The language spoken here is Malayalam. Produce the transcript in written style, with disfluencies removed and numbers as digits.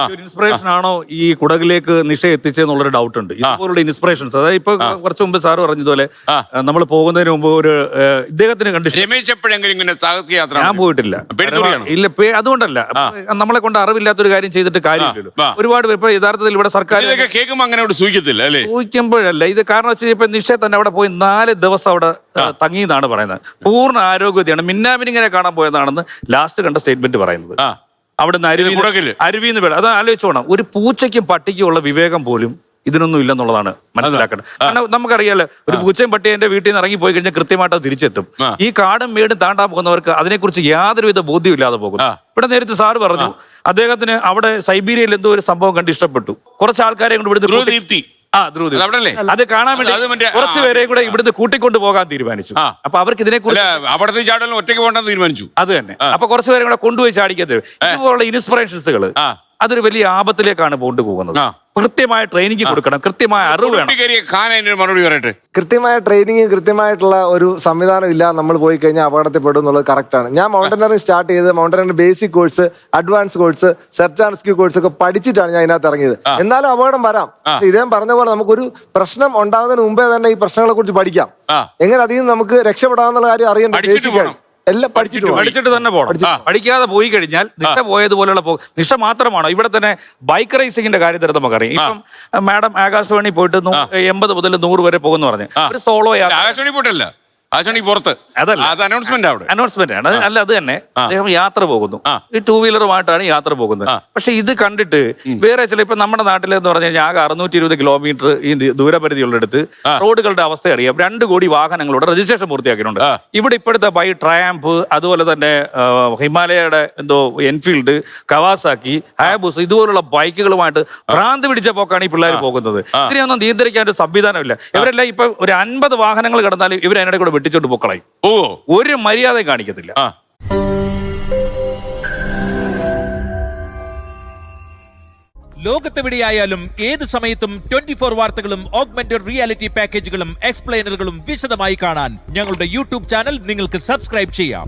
ഒരു ഇൻസ്പിറേഷൻ ആണോ ഈ കുടകിലേക്ക് നിഷ എത്തിച്ചെന്നുള്ളൊരു ഡൗട്ട് ഉണ്ട്. ഇതുപോലുള്ള ഇൻസ്പിറേഷൻസ്, അതായത് ഇപ്പൊ കുറച്ച് മുമ്പ് സാറ് പറഞ്ഞതുപോലെ നമ്മൾ പോകുന്നതിന് മുമ്പ് ഒരു ഇദ്ദേഹത്തിന് കണ്ടീഷൻ. രമേശ് എപ്പോഴെങ്കിലും ഇങ്ങനെ സാഹസിക യാത്ര ഞാൻ പോയിട്ടില്ല. ഇല്ല, അതുകൊണ്ടല്ല, നമ്മളെ കൊണ്ട് അറിവില്ലാത്തൊരു കാര്യം ചെയ്തിട്ട് കാര്യമില്ലല്ലോ. ഒരുപാട് പേര് ഇപ്പൊ യഥാർത്ഥത്തിൽ ഇവിടെ സർക്കാർ കേൾക്കുമ്പോൾ അങ്ങനെ സൂചിക്കത്തില്ല അല്ലേ? സൂചിക്കുമ്പോഴല്ല ഇത് കാരണം വെച്ചാൽ ഇപ്പൊ നിഷ തന്നെ അവിടെ പോയി 4 ദിവസം അവിടെ തങ്ങിയെന്നാണ് പറയുന്നത്. പൂർണ്ണ ആരോഗ്യതയാണ്, മിന്നാമിനിങ്ങനെ കാണാൻ പോയതാണെന്ന് ലാസ്റ്റ് കണ്ട സ്റ്റേറ്റ്മെന്റ് പറയുന്നത്. അവിടുന്ന് അരുവിന്ന് പേര് അത് ആലോചിച്ചോണം. ഒരു പൂച്ചയ്ക്കും പട്ടിക്കും ഉള്ള വിവേകം പോലും ഇതിനൊന്നും ഇല്ലെന്നുള്ളതാണ് മനസ്സിലാക്കേണ്ടത്. കാരണം നമുക്കറിയാലോ, ഒരു പൂച്ചയും പട്ടിയും എന്റെ വീട്ടിൽ നിന്ന് ഇറങ്ങി പോയി കഴിഞ്ഞാൽ കൃത്യമായിട്ട് അത് തിരിച്ചെത്തും. ഈ കാടും മേടും താണ്ടാൻ പോകുന്നവർക്ക് അതിനെക്കുറിച്ച് യാതൊരുവിധ ബോധ്യമില്ലാതെ പോകുന്നു. ഇവിടെ നേരത്തെ സാറ് പറഞ്ഞു അദ്ദേഹത്തിന് അവിടെ സൈബീരിയയിൽ എന്തോ ഒരു സംഭവം കണ്ട് ഇഷ്ടപ്പെട്ടു. കുറച്ച് ആൾക്കാരെ കൊണ്ട് ഇവിടുന്ന് അത് കാണാൻ വേണ്ടി കുറച്ച് പേരെ കൂടെ ഇവിടുന്ന് കൂട്ടിക്കൊണ്ട് പോകാൻ തീരുമാനിച്ചു. അപ്പൊ അവർക്ക് ഇതിനെക്കുറിച്ച് ഒറ്റയ്ക്ക് പോകണ്ടെന്ന് തീരുമാനിച്ചു. അത് തന്നെ. അപ്പൊ കുറച്ച് പേരെ കൂടെ കൊണ്ടുപോയി ചാടിക്കരുത്. ഇതുപോലുള്ള ഇൻസ്പിറേഷൻസുകൾ അതൊരു വലിയ ആപത്തിലേക്കാണ് കൊണ്ടുപോകുന്നത്. കൃത്യമായ ട്രെയിനിങ് കൊടുക്കണം, കൃത്യമായ അറിവ് വേണം. മറുപടി പറയട്ടെ. കൃത്യമായ ട്രെയിനിങ്, കൃത്യമായിട്ടുള്ള ഒരു സംവിധാനം ഇല്ല. നമ്മൾ പോയി കഴിഞ്ഞാൽ അപകടത്തിൽപ്പെടും എന്നുള്ളത് കറക്റ്റാണ്. ഞാൻ മൗണ്ടനറിംഗ് സ്റ്റാർട്ട് ചെയ്ത് mountaineering basic course, advance course, search and rescue course ഒക്കെ പഠിച്ചിട്ടാണ് ഞാൻ ഇതിനകത്ത് ഇറങ്ങിയത്. എന്നാലും അപകടം വരാം. ഇദ്ദേഹം പറഞ്ഞ പോലെ നമുക്കൊരു പ്രശ്നം ഉണ്ടാകുന്നതിന് മുമ്പേ തന്നെ ഈ പ്രശ്നങ്ങളെ കുറിച്ച് പഠിക്കാം. എങ്ങനെ അതിൽ നിന്ന് നമുക്ക് രക്ഷപ്പെടാന്നുള്ള കാര്യം അറിയേണ്ടത്. എല്ലാം പഠിച്ചിട്ട് തന്നെ പോകണം. പഠിക്കാതെ പോയി കഴിഞ്ഞാൽ നിഷ പോയതുപോലെയുള്ള നിഷ മാത്രമാണോ? ഇവിടെ തന്നെ ബൈക്ക് റേസിംഗിന്റെ കാര്യത്തിൽ നമുക്കറിയാം. ഇപ്പം മാഡം ആകാശവാണി പോയിട്ട് 80 മുതൽ 100 വരെ പോകുന്നു പറഞ്ഞു. ഒരു സോളോ ആകാശവാണി പോയിട്ടല്ല, അനൗൺസ്മെന്റ് ആണ്. അല്ല, അത് തന്നെ അദ്ദേഹം യാത്ര പോകുന്നു, ഈ 2 വീലറുമായിട്ടാണ് യാത്ര പോകുന്നത്. പക്ഷെ ഇത് കണ്ടിട്ട് വേറെ ചില ഇപ്പൊ നമ്മുടെ നാട്ടിലെന്ന് പറഞ്ഞു കഴിഞ്ഞാൽ ആകെ 620 കിലോമീറ്റർ ഈ ദൂരപരിധിയുള്ളിടത്ത് റോഡുകളുടെ അവസ്ഥ അറിയാം. 2 കോടി വാഹനങ്ങളുടെ രജിസ്ട്രേഷൻ പൂർത്തിയാക്കിയിട്ടുണ്ട്. ഇവിടെ ഇപ്പോഴത്തെ ട്രയാംഫ്, അതുപോലെ തന്നെ ഹിമാലയയുടെ എന്തോ എൻഫീൽഡ്, കവാസാക്കി, ഹയാബുസ ഇതുപോലുള്ള ബൈക്കുകളുമായിട്ട് ഭ്രാന്ത് പിടിച്ച പോക്കാണ് ഈ പിള്ളേർ പോകുന്നത്. ഇതിനെയൊന്നും നിയന്ത്രിക്കാൻ ഒരു സംവിധാനമില്ല. ഇവരെല്ലാം ഇപ്പൊ ഒരു 50 വാഹനങ്ങൾ കടന്നാലും ഇവർ അതിനിടെ കൂടെ വെട്ടിച്ചോണ്ട് പൊക്കളയും. ഒരു മര്യാദ കാണിക്കത്തില്ല. ലോകത്തെവിടെയായാലും ഏത് സമയത്തും 24 വാർത്തകളും ഓഗ്മെന്റഡ് റിയാലിറ്റി പാക്കേജുകളും എക്സ്പ്ലെയിനറുകളും വിശദമായി കാണാൻ ഞങ്ങളുടെ യൂട്യൂബ് ചാനൽ നിങ്ങൾക്ക് സബ്സ്ക്രൈബ് ചെയ്യാം.